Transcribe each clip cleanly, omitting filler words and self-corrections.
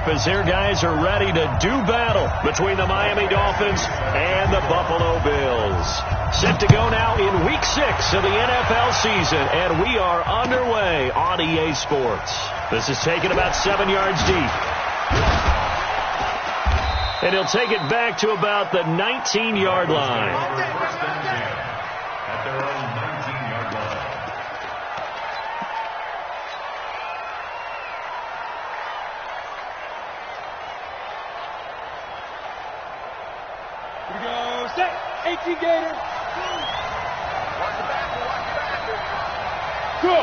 up as their guys are ready to do battle between the Miami Dolphins and the Buffalo Bills. Set to go now in Week 6 of the NFL season, and we are underway on EA Sports. This is taken about 7 yards deep. And he'll take it back to about the 19-yard line. At their own 19-yard line. Here we go. Set. 18 Gator. Watch the back. Go.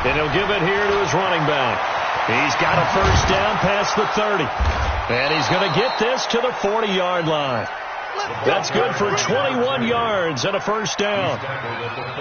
And he'll give it here to his running back. He's got a first down past the 30. And he's going to get this to the 40-yard line. That's good for 21 yards and a first down.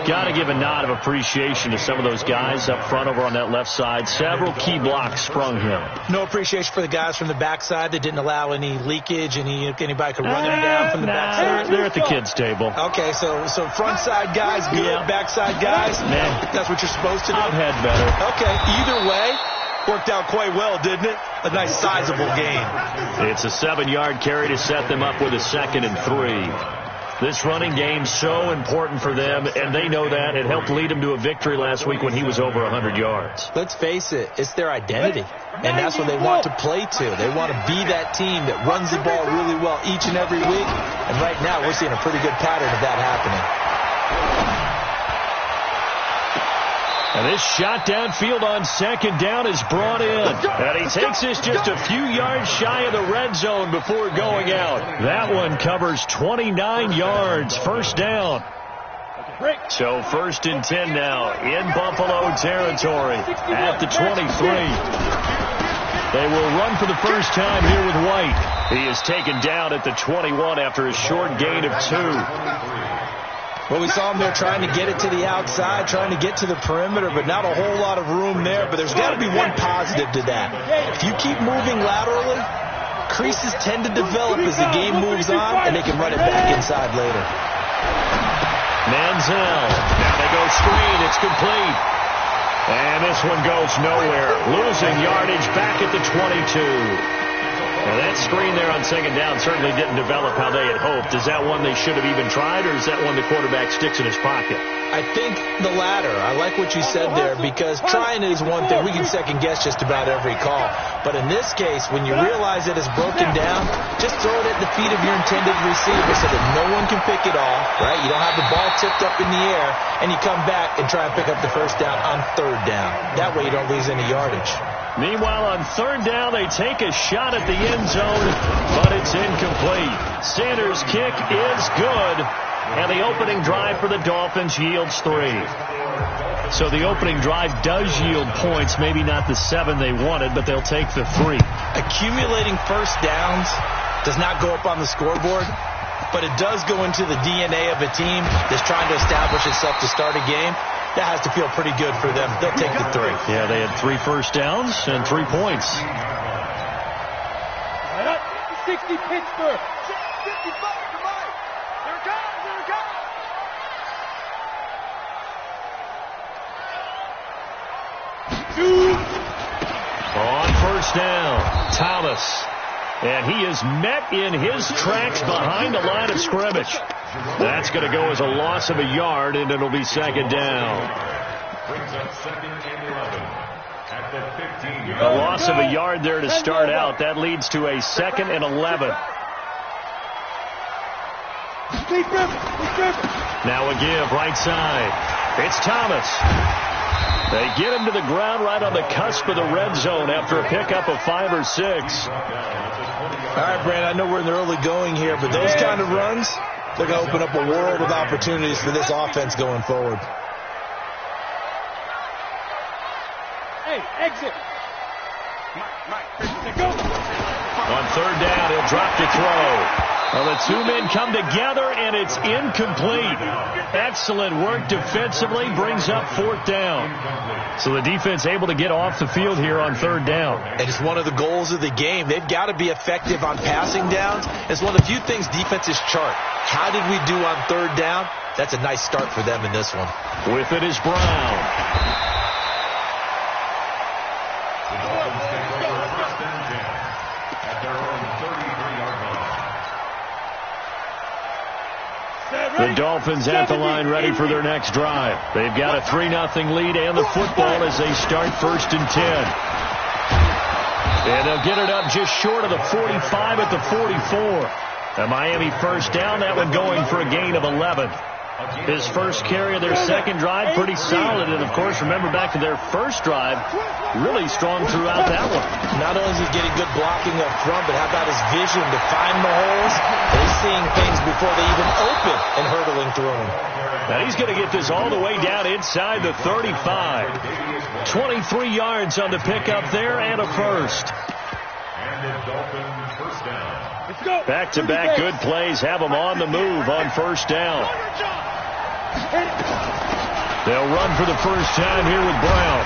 Got to give a nod of appreciation to some of those guys up front over on that left side. Several key blocks sprung him. No appreciation for the guys from the backside that didn't allow any leakage. Anybody could run him down from the backside. They're at the kids' table. Okay, so front side guys good, backside guys. Man, that's what you're supposed to do. I've had better. Okay, either way, worked out quite well, didn't it? A nice sizable gain. It's a 7-yard carry to set them up with a 2nd and 3. This running game's so important for them, and they know that. It helped lead them to a victory last week when he was over 100 yards. Let's face it, it's their identity, and that's what they want to play to. They want to be that team that runs the ball really well each and every week, and right now we're seeing a pretty good pattern of that happening. And this shot downfield on 2nd down is brought in. And he takes this just a few yards shy of the red zone before going out. That one covers 29 yards. First down. So 1st and 10 now in Buffalo territory at the 23. They will run for the first time here with White. He is taken down at the 21 after a short gain of 2. Well, we saw him there trying to get it to the outside, trying to get to the perimeter, but not a whole lot of room there. But there's got to be one positive to that. If you keep moving laterally, creases tend to develop as the game moves on, and they can run it back inside later. Manziel. Now they go screen. It's complete. And this one goes nowhere. Losing yardage back at the 22. Now that screen there on 2nd down certainly didn't develop how they had hoped. Is that one they should have even tried, or is that one the quarterback sticks in his pocket? I think the latter. I like what you said there, because trying is one thing. We can second-guess just about every call. But in this case, when you realize that it's broken down, just throw it at the feet of your intended receiver so that no one can pick it off, right? You don't have the ball tipped up in the air, and you come back and try and pick up the first down on 3rd down. That way you don't lose any yardage. Meanwhile, on 3rd down, they take a shot at the end zone, but it's incomplete. Sanders' kick is good, and the opening drive for the Dolphins yields 3. So the opening drive does yield points, maybe not the 7 they wanted, but they'll take the 3. Accumulating first downs does not go up on the scoreboard, but it does go into the DNA of a team that's trying to establish itself to start a game. That has to feel pretty good for them. They'll take the 3. Yeah, they had 3 first downs and 3 points. 60 Pittsburgh. 55, come on. Here it comes, here it comes. On 1st down, Thomas. And he is met in his tracks behind the line of scrimmage. That's going to go as a loss of a yard, and it'll be 2nd down. Brings up 2nd and 11 at the 15. A loss of a yard there to start out. That leads to a 2nd and 11. Now a give, right side. It's Thomas. They get him to the ground right on the cusp of the red zone after a pickup of 5 or 6. All right, Brandon, I know we're in the early going here, but those kind of runs, they're going to open up a world of opportunities for this offense going forward. Hey, exit. Mike, go. On 3rd down, he'll drop to throw. Well, the 2 men come together, and it's incomplete. Excellent work defensively, brings up 4th down. So the defense able to get off the field here on 3rd down. And it's one of the goals of the game. They've got to be effective on passing downs. It's one of the few things defenses chart. How did we do on 3rd down? That's a nice start for them in this one. With it is Brown. The Dolphins at the line ready for their next drive. They've got a 3-0 lead and the football as they start 1st and 10. And they'll get it up just short of the 45 at the 44. A Miami first down, that one going for a gain of 11. His first carry of their second drive, pretty solid. And, of course, remember back to their first drive, really strong throughout that one. Not only is he getting good blocking up front, but how about his vision to find the holes? He's seeing things before they even open and hurtling through them. Now he's going to get this all the way down inside the 35. 23 yards on the pickup there and a first. And the Dolphins first down. Back-to-back good plays have them on the move on first down. They'll run for the first time here with Brown.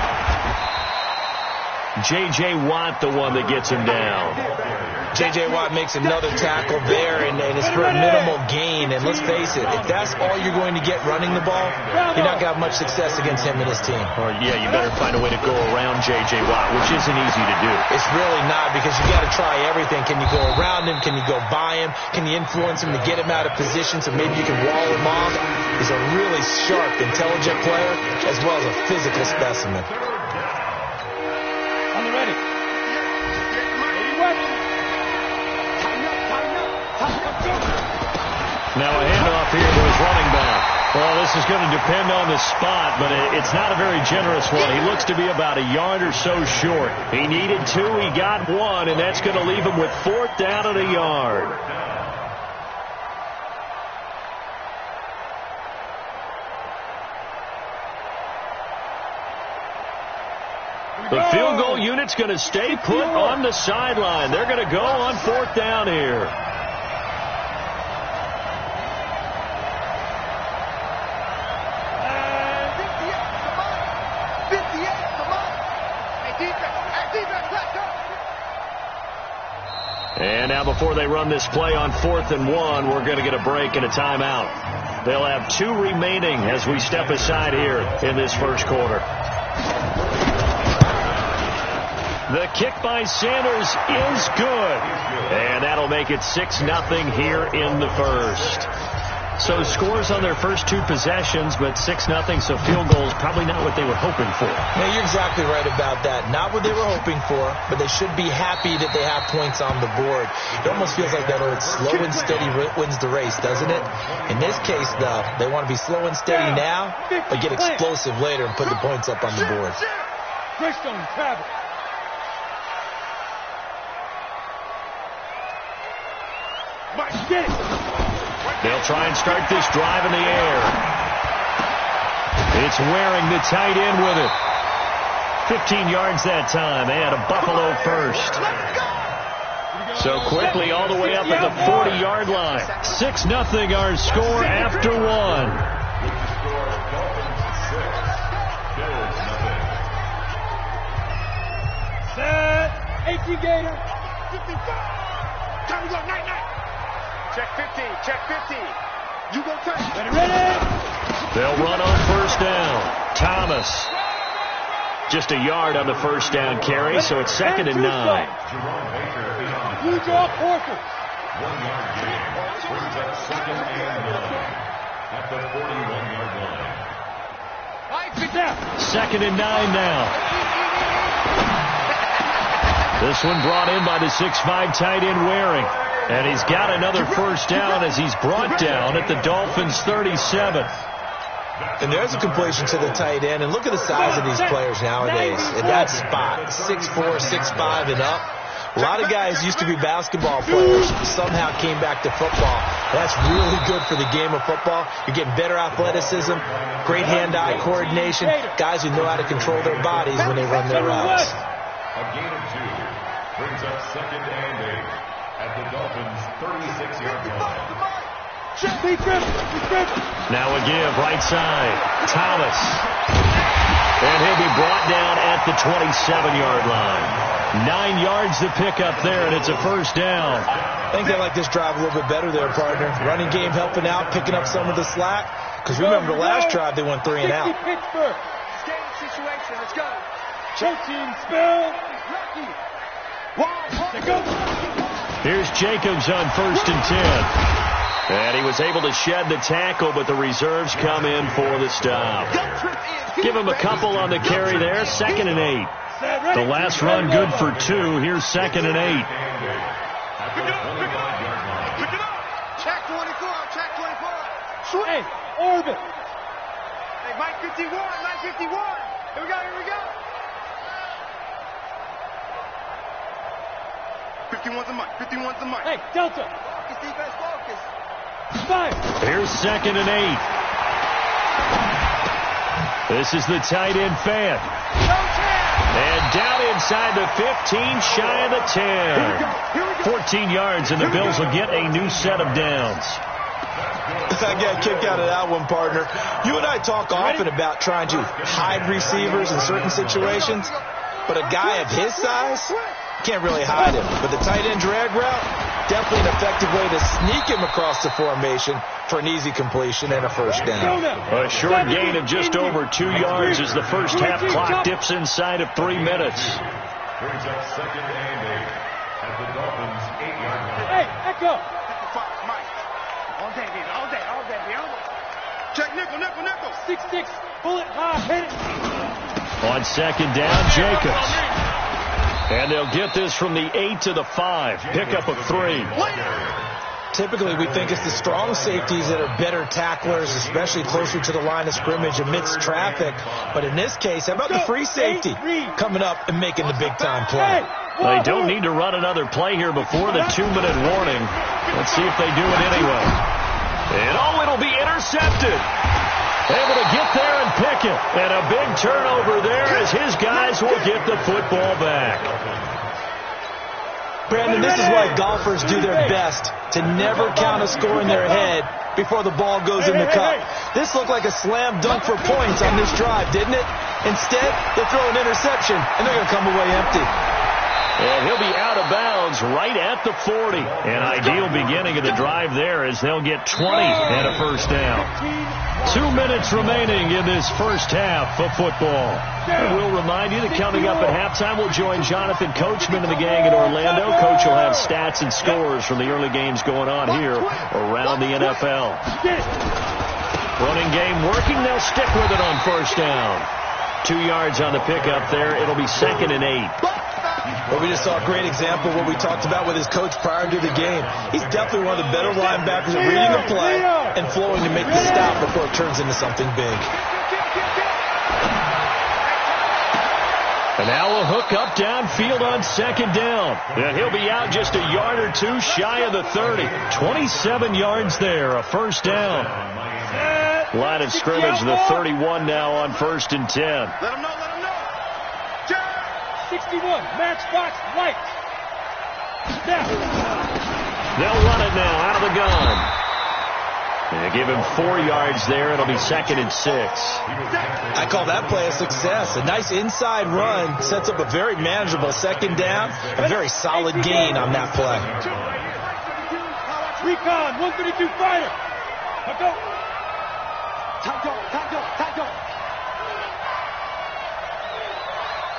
J.J. Watt, the one that gets him down. J.J. Watt makes another tackle there, and it's for a minimal gain. And let's face it, if that's all you're going to get running the ball, you're not going to have much success against him and his team. Or, yeah, you better find a way to go around J.J. Watt, which isn't easy to do. It's really not, because you got to try everything. Can you go around him? Can you go by him? Can you influence him to get him out of position so maybe you can wall him off? He's a really sharp, intelligent player, as well as a physical specimen. On the ready. Now a handoff here to his running back. Well, this is going to depend on the spot, but it's not a very generous one. He looks to be about a yard or so short. He needed 2, he got 1, and that's going to leave him with 4th down and a yard. The field goal unit's going to stay put on the sideline. They're going to go on 4th down here. And now before they run this play on 4th and 1, we're going to get a break and a timeout. They'll have 2 remaining as we step aside here in this first quarter. The kick by Sanders is good. And that'll make it 6-0 here in the first. So scores on their first 2 possessions, but 6-0, so field goals probably not what they were hoping for. Yeah, you're exactly right about that. Not what they were hoping for, but they should be happy that they have points on the board. It almost feels like that old slow and steady wins the race, doesn't it? In this case, though, they want to be slow and steady now, but get explosive later and put the points up on the board. Christian travel. Get it. They'll try and start this drive in the air. It's Waring, the tight end, with it. 15 yards that time, and a Buffalo first. So quickly all the way up at the 40-yard line. 6-0 our score after 1. Set. 18 Gator. 55. Time to go. Night. Check 15. Check 15. You go touch. Ready. They'll run on first down. Thomas. Just a yard on the first down carry, so it's 2nd and 9. You draw quarters. 1 yard gain. Brings up 2nd and 9 at the 41-yard line. 2nd and 9 now. This one brought in by the 6'5" tight end Waring. And he's got another first down as he's brought down at the Dolphins' 37. And there's a completion to the tight end. And look at the size of these players nowadays. In that spot, 6'4", 6'5", and up. A lot of guys used to be basketball players, somehow came back to football. That's really good for the game of football. You're getting better athleticism, great hand-eye coordination, guys who know how to control their bodies when they run their routes. A gain of 2 brings up 2nd and 8 at the Dolphins' 36-yard line. Now a give, right side. Thomas. And he'll be brought down at the 27-yard line. 9 yards to pick up there, and it's a first down. I think they like this drive a little bit better there, partner. Running game helping out, picking up some of the slack. Because remember, the last drive they went 3 and out. Pittsburgh. Skating situation. Let's go. Coaching spell. Here's Jacobs on 1st and 10. And he was able to shed the tackle, but the reserves come in for the stop. Give him a couple on the carry there. 2nd and 8. The last run good for 2. Here's 2nd and 8. Check 24. Check 24. Hey, orbit. Hey, Mike 51. Mike 51. Here we go. Here we go. 51's the Mike. 51's the Mike. Hey, Delta. Focus, defense, focus. Fire. Here's 2nd and 8. This is the tight end fan. And down inside the 15, shy of the 10. 14 yards, and the Bills will get a new set of downs. I got a kick out of that one, partner. You and I talk often about trying to hide receivers in certain situations, but a guy of his size can't really hide him. But the tight end drag route, definitely an effective way to sneak him across the formation for an easy completion and a first down. A short gain of just over 2 yards as the first half clock dips inside of 3 minutes. Brings up 2nd and 8 at the Dolphins' 8-yard line. Hey, Echo. Mike. All day, baby. All day. All day, baby. Check nickel, nickel, nickel. 6-6. Bullet high. Hit it. On 2nd down, Jacobs. And they'll get this from the 8 to the 5. Pickup of 3. Typically, we think it's the strong safeties that are better tacklers, especially closer to the line of scrimmage amidst traffic. But in this case, how about the free safety coming up and making the big-time play? They don't need to run another play here before the 2-minute warning. Let's see if they do it anyway. And it'll be intercepted. Able to get there and pick it. And a big turnover there as his guys will get the football back. Brandon, this is why golfers do their best to never count a score in their head before the ball goes in the cup. This looked like a slam dunk for points on this drive, didn't it? Instead, they throw an interception, and they're going to come away empty. And he'll be out of bounds right at the 40. An ideal beginning of the drive there as they'll get 20 and a first down. 2 minutes remaining in this first half of football. And we'll remind you that coming up at halftime, we'll join Jonathan Coachman and the gang in Orlando. Coach will have stats and scores from the early games going on here around the NFL. Running game working. They'll stick with it on first down. 2 yards on the pickup there. It'll be 2nd and 8. Well, we just saw a great example of what we talked about with his coach prior to the game. He's definitely one of the better linebackers at reading the play and flowing to make the stop before it turns into something big. And now a hook up downfield on 2nd down. And he'll be out just a yard or two shy of the 30. 27 yards there, a first down. Line of scrimmage, the 31 now on 1st and 10. Let him know, let him know. 61, matchbox, white. Snap. They'll run it now out of the gun. And give him 4 yards there. It'll be 2nd and 6. I call that play a success. A nice inside run sets up a very manageable 2nd down. A very solid gain on that play. Recon, 132 fighter. Go. Time.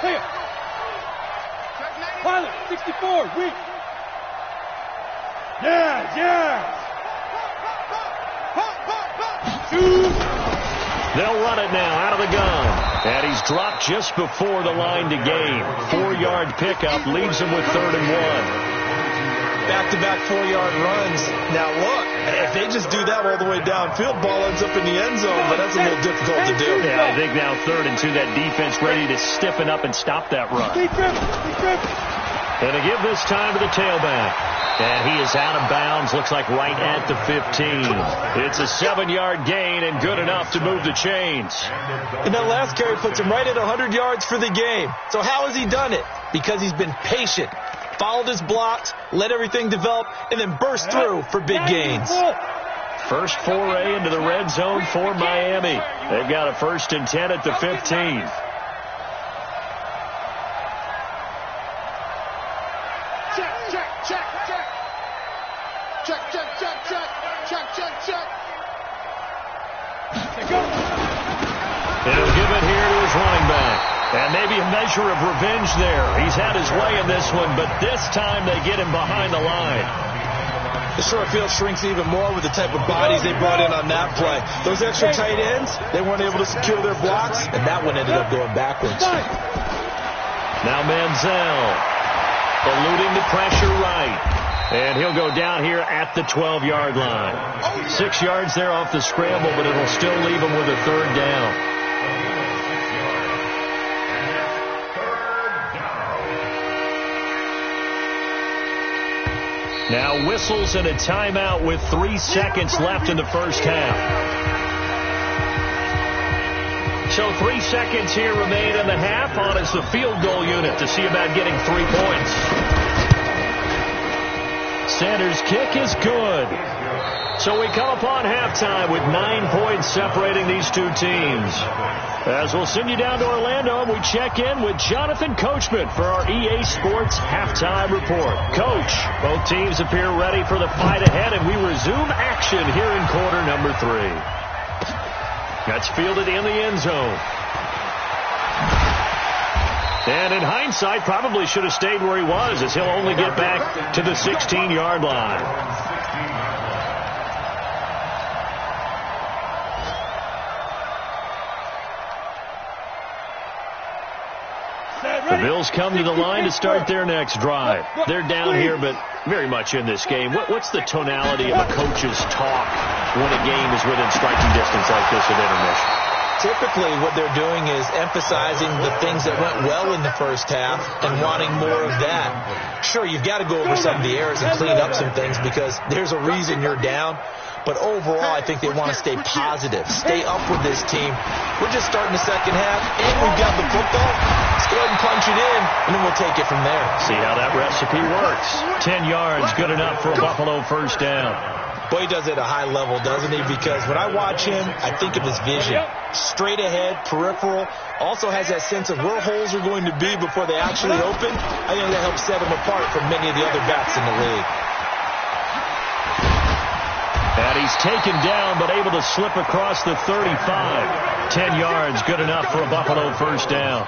Clear. Pilot, 64, weak. Yeah. They'll run it now out of the gun. And he's dropped just before the line to gain. 4-yard pickup leaves him with 3rd and 1. Back-to-back 4-yard runs. Now, look, if they just do that all the way downfield, ball ends up in the end zone, but that's a little difficult to do. Yeah, I think now 3rd and 2, that defense ready to stiffen up and stop that run. And to give this time to the tailback. And he is out of bounds, looks like right at the 15. It's a 7-yard gain and good enough to move the chains. And that last carry puts him right at 100 yards for the game. So how has he done it? Because he's been patient, followed his blocks, let everything develop, and then burst through for big gains. First foray into the red zone for Miami. They've got a 1st and 10 at the 15. Check. He'll give it here to his running back. And maybe a measure of revenge there. He's had his way in this one, but this time they get him behind the line. The short field shrinks even more with the type of bodies they brought in on that play. Those extra tight ends, they weren't able to secure their blocks, and that one ended up going backwards. Now Manziel eluding the pressure right. And he'll go down here at the 12-yard line. 6 yards there off the scramble, but it'll still leave him with a third down. Now whistles and a timeout with 3 seconds left in the first half. So 3 seconds here remain in the half. On is the field goal unit to see about getting 3 points. Sanders' kick is good. So we come upon halftime with 9 points separating these two teams. As we'll send you down to Orlando, we check in with Jonathan Coachman for our EA Sports Halftime Report. Coach, both teams appear ready for the fight ahead, and we resume action here in quarter number 3. That's fielded in the end zone. And in hindsight, probably should have stayed where he was, as he'll only get back to the 16-yard line. The Bills come to the line to start their next drive. They're down here, but very much in this game. What's the tonality of a coach's talk when a game is within striking distance like this at intermission? Typically, what they're doing is emphasizing the things that went well in the first half and wanting more of that. Sure, you've got to go over some of the errors and clean up some things because there's a reason you're down. But overall, I think they want to stay positive, stay up with this team. We're just starting the second half, and we've got the football. Let's go ahead and punch it in, and then we'll take it from there. See how that recipe works. 10 yards, good enough for a Buffalo first down. Boy, he does it at a high level, doesn't he? Because when I watch him, I think of his vision. Straight ahead, peripheral. Also has that sense of where holes are going to be before they actually open. I think that helps set him apart from many of the other backs in the league. And he's taken down, but able to slip across the 35. 10 yards, good enough for a Buffalo first down.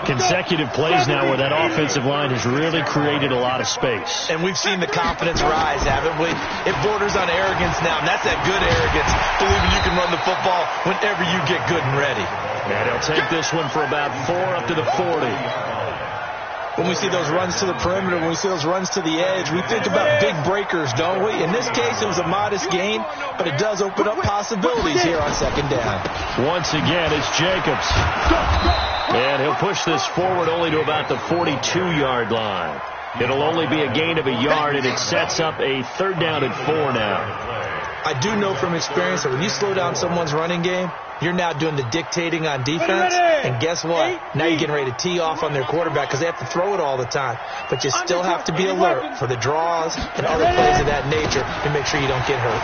Consecutive plays now where that offensive line has really created a lot of space. And we've seen the confidence rise, haven't we? It borders on arrogance now, and that's that good arrogance, believing you can run the football whenever you get good and ready. And he'll take this one for about 4 up to the 40. When we see those runs to the perimeter, when we see those runs to the edge, we think about big breakers, don't we? In this case, it was a modest gain, but it does open up possibilities here on second down. Once again, it's Jacobs. And he'll push this forward only to about the 42-yard line. It'll only be a gain of a yard, and it sets up a third down and 4 now. I do know from experience that when you slow down someone's running game, you're now doing the dictating on defense, and guess what? Now you're getting ready to tee off on their quarterback because they have to throw it all the time. But you still have to be alert for the draws and other plays of that nature to make sure you don't get hurt.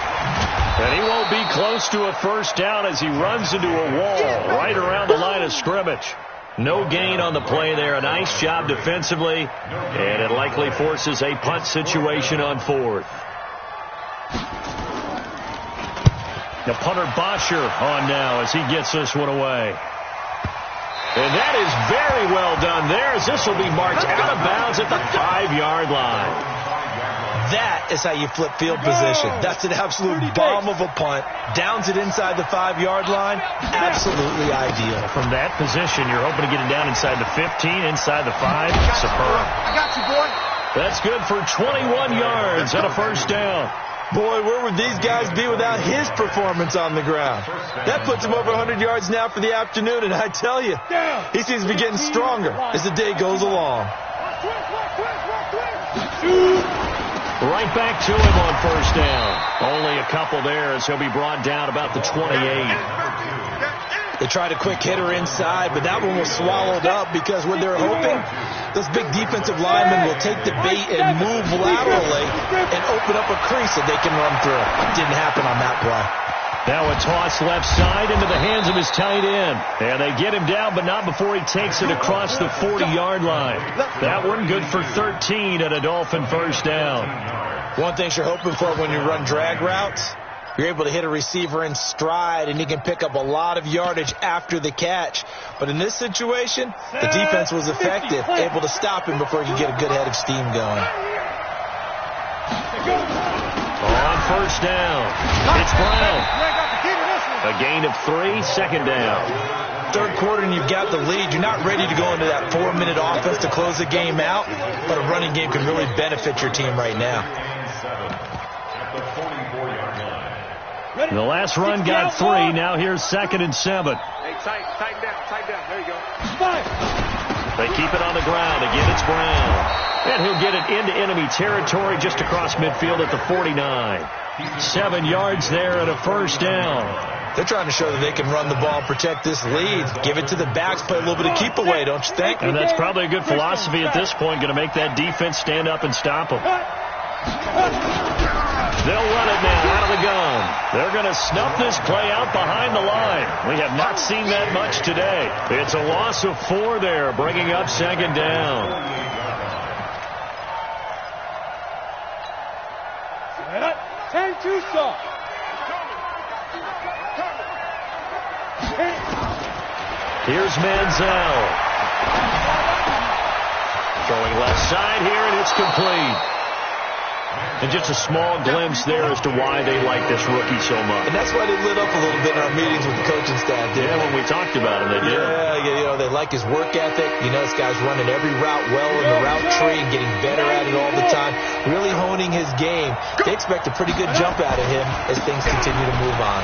And he won't be close to a first down as he runs into a wall right around the line of scrimmage. No gain on the play there. A nice job defensively, and it likely forces a punt situation on 4th. The punter Bosher on now as he gets this one away. And that is very well done there as this will be marked out of bounds at the 5-yard line. That is how you flip field position. That's an absolute bomb of a punt. Downs it inside the 5-yard line. Absolutely ideal. From that position, you're hoping to get it down inside the 15, inside the 5. Superb. I got you, boy. That's good for 21 yards and a first down. Boy, where would these guys be without his performance on the ground? That puts him over 100 yards now for the afternoon, and I tell you, he seems to be getting stronger as the day goes along. Right back to him on first down. Only a couple there as he'll be brought down about the 28. They tried a quick hitter inside, but that one was swallowed up because what they're hoping, those big defensive linemen will take the bait and move laterally and open up a crease that they can run through. Didn't happen on that play. Now a toss left side into the hands of his tight end. And they get him down, but not before he takes it across the 40-yard line. That one good for 13 and a Dolphin first down. One thing you're hoping for when you run drag routes, you're able to hit a receiver in stride, and you can pick up a lot of yardage after the catch. But in this situation, the defense was effective, able to stop him before he could get a good head of steam going. On first down, it's Brown. A gain of 3, second down. Third quarter and you've got the lead. You're not ready to go into that 4-minute offense to close the game out, but a running game can really benefit your team right now. The last run got 3. Now here's 2nd and 7. Hey, tighten down. There you go. They keep it on the ground. Again, it's Brown. And he'll get it into enemy territory just across midfield at the 49. 7 yards there and a first down. They're trying to show that they can run the ball, protect this lead, give it to the backs, play a little bit of keep away, don't you think? And that's probably a good philosophy at this point, going to make that defense stand up and stop them. They'll run it now out of the gun. They're going to snuff this play out behind the line. We have not seen that much today. It's a loss of 4 there, bringing up 2nd down. Here's Manziel. Throwing left side here, and it's complete. And just a small glimpse there as to why they like this rookie so much. And that's why they lit up a little bit in our meetings with the coaching staff. Yeah, when we talked about him, they did. Yeah, you know, they like his work ethic. You know, this guy's running every route well in the route tree and getting better at it all the time, really honing his game. They expect a pretty good jump out of him as things continue to move on.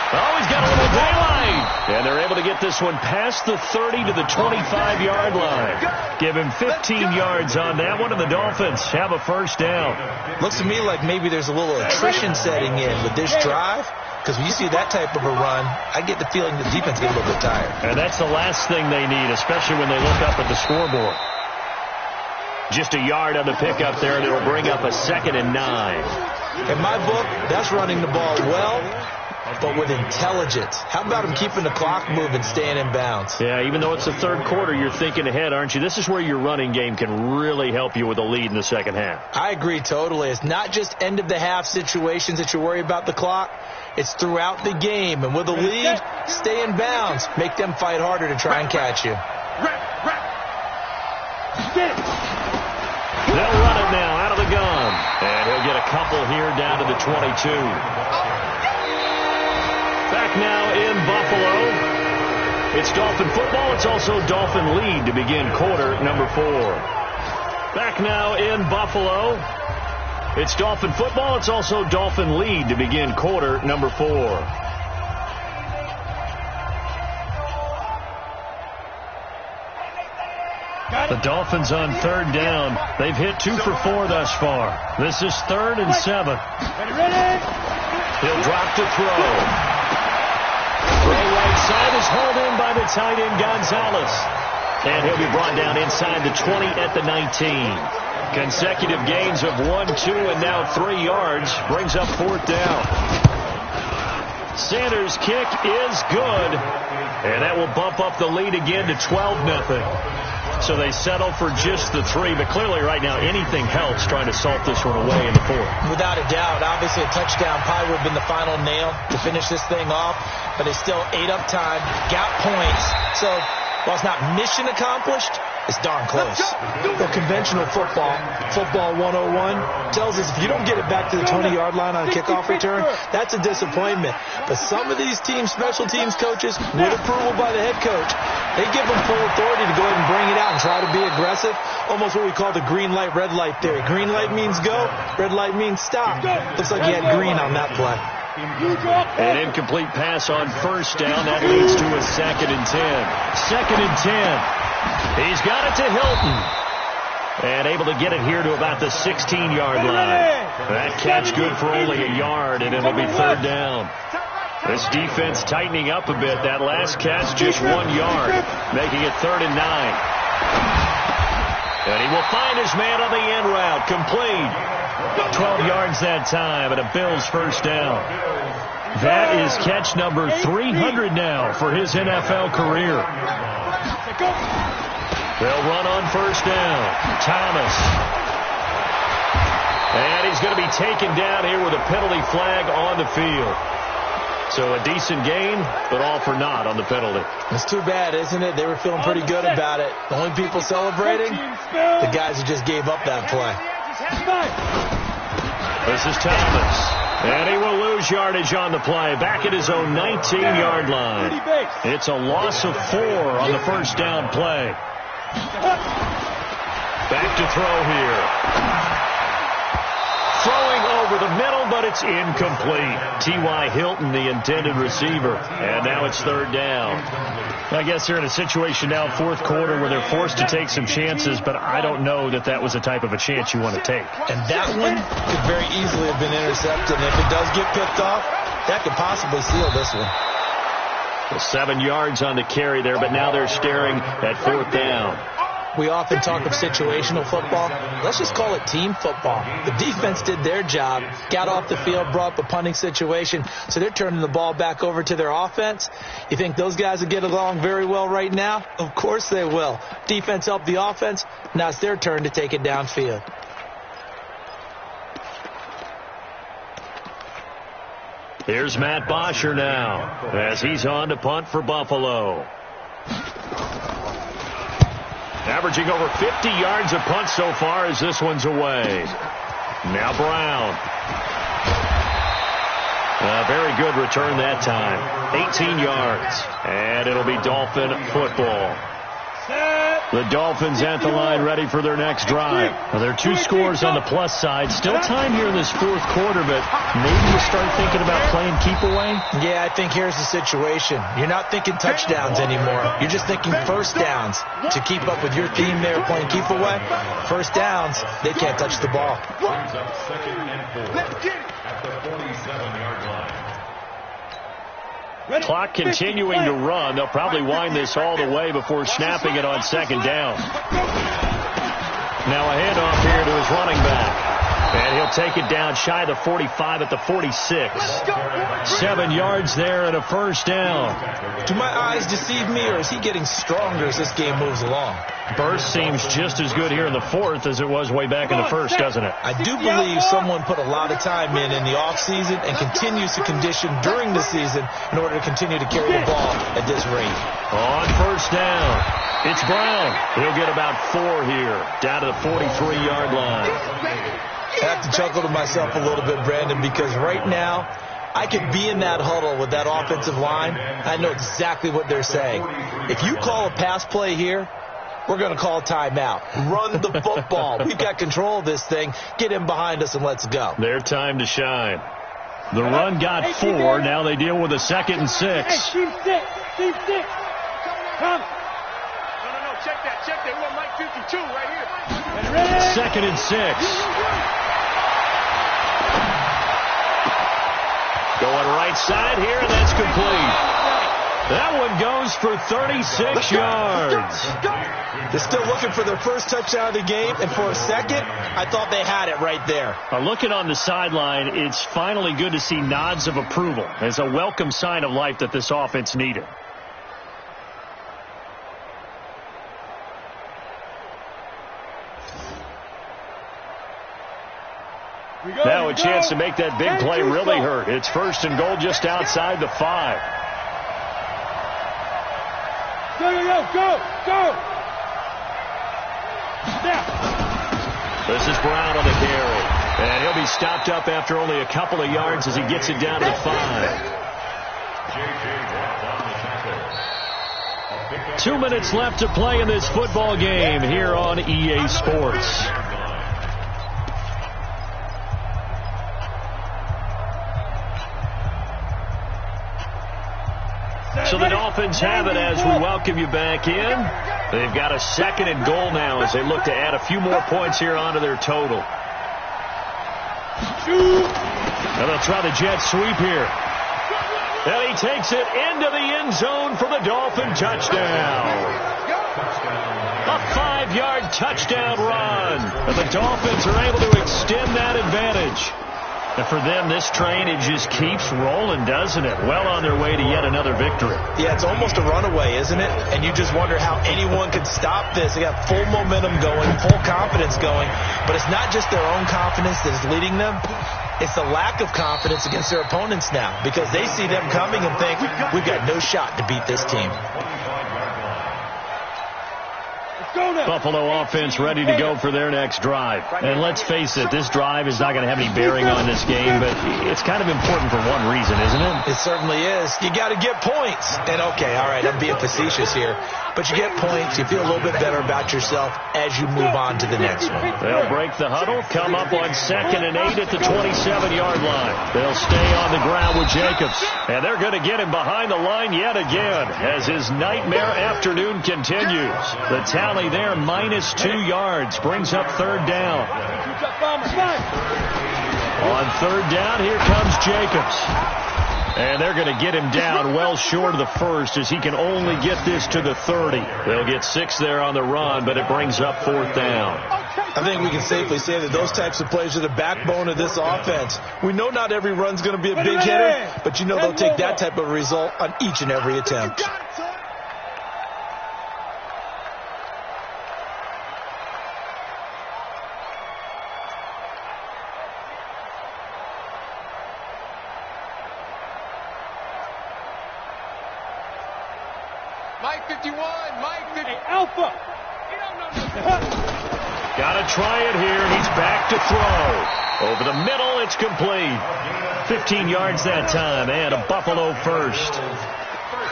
Oh, he's got a little daylight. And they're able to get this one past the 30 to the 25-yard line. Give him 15 yards on that one, and the Dolphins have a first down. Looks to me like maybe there's a little attrition setting in with this drive. Because when you see that type of a run, I get the feeling the defense gets a little bit tired. And that's the last thing they need, especially when they look up at the scoreboard. Just a yard on the pickup there, and it'll bring up a 2nd and 9. In my book, that's running the ball well, but with intelligence. How about him keeping the clock moving, staying in bounds? Yeah, even though it's the third quarter, you're thinking ahead, aren't you? This is where your running game can really help you with a lead in the second half. I agree totally. It's not just end-of-the-half situations that you worry about the clock. It's throughout the game. And with a lead, stay in bounds. Make them fight harder to try and catch you. They'll run it now out of the gun. And he'll get a couple here down to the 22. Back now in Buffalo. It's Dolphin football. It's also Dolphin lead to begin quarter number 4. Back now in Buffalo. It's Dolphin football. It's also Dolphin lead to begin quarter number 4. The Dolphins on 3rd down. They've hit 2 for 4 thus far. This is 3rd and 7. He'll drop to throw. Throw right side is hauled in by the tight end Gonzalez. And he'll be brought down inside the 20 at the 19. Consecutive gains of 1, 2, and now 3 yards brings up 4th down. Sanders' kick is good. And that will bump up the lead again to 12-0. So they settle for just the 3, but clearly right now anything helps trying to salt this one away in the 4th. Without a doubt, obviously a touchdown probably would have been the final nail to finish this thing off, but they still ate up time, got points. So while it's not mission accomplished, it's darn close. The conventional football 101, tells us if you don't get it back to the 20-yard line on a kickoff return, that's a disappointment. But some of these teams, special teams coaches, with approval by the head coach, they give them full authority to go ahead and bring it out and try to be aggressive. Almost what we call the green light, red light theory. Green light means go, red light means stop. Looks like you had green on that play. An incomplete pass on 1st down. That leads to a 2nd and 10. 2nd and 10. He's got it to Hilton. And able to get it here to about the 16-yard line. That catch good for only a yard, and it'll be 3rd down. This defense tightening up a bit. That last catch just 1 yard, making it 3rd and 9. And he will find his man on the end route. Complete. 12 yards that time, and a Bills first down. That is catch number 300 now for his NFL career. They'll run on 1st down. Thomas. And he's going to be taken down here with a penalty flag on the field. So a decent gain, but all for naught on the penalty. It's too bad, isn't it? They were feeling pretty good about it. The only people celebrating, the guys who just gave up that play. This is Thomas. And he will lose yardage on the play. Back at his own 19-yard line. It's a loss of 4 on the first down play. Back to throw here. Throwing over the middle, but it's incomplete. T.Y. Hilton, the intended receiver. And now it's third down. I guess they're in a situation now, fourth quarter, where they're forced to take some chances, but I don't know that that was the type of a chance you want to take. And that one could very easily have been intercepted. And if it does get picked off, that could possibly seal this one. Well, 7 yards on the carry there, but now they're staring at fourth down. We often talk of situational football. Let's just call it team football. The defense did their job, got off the field, brought up a punting situation, so they're turning the ball back over to their offense. You think those guys will get along very well right now? Of course they will. Defense helped the offense. Now it's their turn to take it downfield. Here's Matt Bosher now as he's on to punt for Buffalo. Averaging over 50 yards a punt so far as this one's away. Now Brown. A very good return that time. 18 yards. And it'll be Dolphin football. The Dolphins at the line ready for their next drive. Well, there are 2 scores on the plus side. Still time here in this fourth quarter, but maybe you start thinking about playing keep away? Yeah, I think here's the situation. You're not thinking touchdowns anymore. You're just thinking first downs. To keep up with your theme there, playing keep away, first downs, they can't touch the ball. Brings up second and 4 at the 47-yard line. Clock continuing to run. They'll probably wind this all the way before snapping it on second down. Now a handoff here to his running back. And he'll take it down shy of the 45 at the 46. 7 yards there and a first down. Do my eyes deceive me, or is he getting stronger as this game moves along? Burst seems just as good here in the fourth as it was way back in the first, doesn't it? I do believe someone put a lot of time in the offseason and continues to condition during the season in order to continue to carry the ball at this rate. On first down, it's Brown. He'll get about 4 here, down to the 43-yard line. I have to chuckle to myself a little bit, Brandon, because right now I could be in that huddle with that offensive line. I know exactly what they're saying. If you call a pass play here, we're going to call timeout. Run the football. We've got control of this thing. Get in behind us and let's go. Their time to shine. The run got 4. Now they deal with a 2nd and 6. Hey, team 6. Team 6. Come. No, check that. We want Mike 52 right here. 2nd and 6. Going right side here, and that's complete. That one goes for 36 yards. They're still looking for their first touchdown of the game, and for a second, I thought they had it right there. Looking on the sideline, it's finally good to see nods of approval as a welcome sign of life that this offense needed. Now a chance to make that big play really hurt. It's 1st and goal just outside the 5. Go. This is Brown on the carry. And he'll be stopped up after only a couple of yards as he gets it down to the 5. 2 minutes left to play in this football game here on EA Sports. So the Dolphins have it as we welcome you back in. They've got a 2nd and goal now as they look to add a few more points here onto their total. And they'll try the jet sweep here. And he takes it into the end zone for the Dolphin touchdown. A 5-yard touchdown run. And the Dolphins are able to extend that advantage. And for them, this train, it just keeps rolling, doesn't it? Well on their way to yet another victory. Yeah, it's almost a runaway, isn't it? And you just wonder how anyone could stop this. They got full momentum going, full confidence going. But it's not just their own confidence that is leading them. It's the lack of confidence against their opponents now, because they see them coming and think, we've got no shot to beat this team. Buffalo offense ready to go for their next drive. And let's face it, this drive is not going to have any bearing on this game, but it's kind of important for one reason, isn't it? It certainly is. You got to get points. And okay, all right, I'm being facetious here, but you get points, you feel a little bit better about yourself as you move on to the next one. They'll break the huddle, come up on 2nd and 8 at the 27-yard line. They'll stay on the ground with Jacobs, and they're going to get him behind the line yet again as his nightmare afternoon continues. The tally there, -2 yards, brings up 3rd down. On 3rd down, here comes Jacobs. And they're going to get him down well short of the first as he can only get this to the 30. They'll get 6 there on the run, but it brings up 4th down. I think we can safely say that those types of plays are the backbone of this offense. We know not every run's going to be a big hitter, but you know they'll take that type of result on each and every attempt. Mike 51, Mike 50. Hey, Alpha. Got to try it here, and he's back to throw. Over the middle, it's complete. 15 yards that time, and a Buffalo first.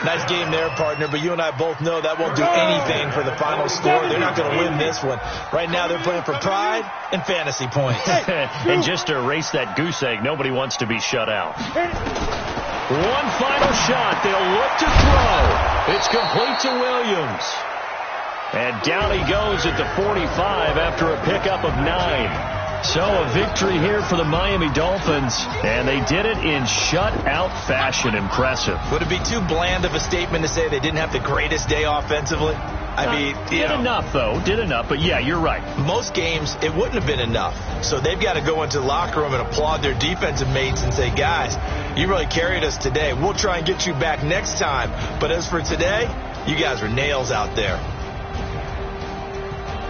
Nice game there, partner, but you and I both know that won't do anything for the final score. They're not going to win this one. Right now, they're playing for pride and fantasy points. And just to erase that goose egg, nobody wants to be shut out. One final shot. They'll look to throw. It's complete to Williams. And down he goes at the 45 after a pickup of 9. So a victory here for the Miami Dolphins, and they did it in shutout fashion. Impressive. Would it be too bland of a statement to say they didn't have the greatest day offensively? I mean, did enough, though. Did enough, but yeah, you're right. Most games, it wouldn't have been enough. So they've got to go into the locker room and applaud their defensive mates and say, guys, you really carried us today. We'll try and get you back next time. But as for today, you guys are nails out there.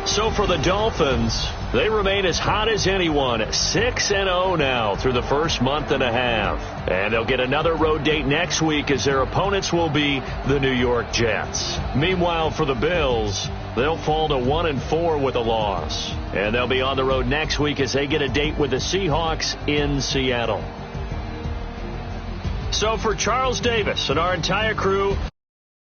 So for the Dolphins, they remain as hot as anyone, 6-0 now through the first month and a half. And they'll get another road date next week as their opponents will be the New York Jets. Meanwhile, for the Bills, they'll fall to 1-4 with a loss. And they'll be on the road next week as they get a date with the Seahawks in Seattle. So for Charles Davis and our entire crew,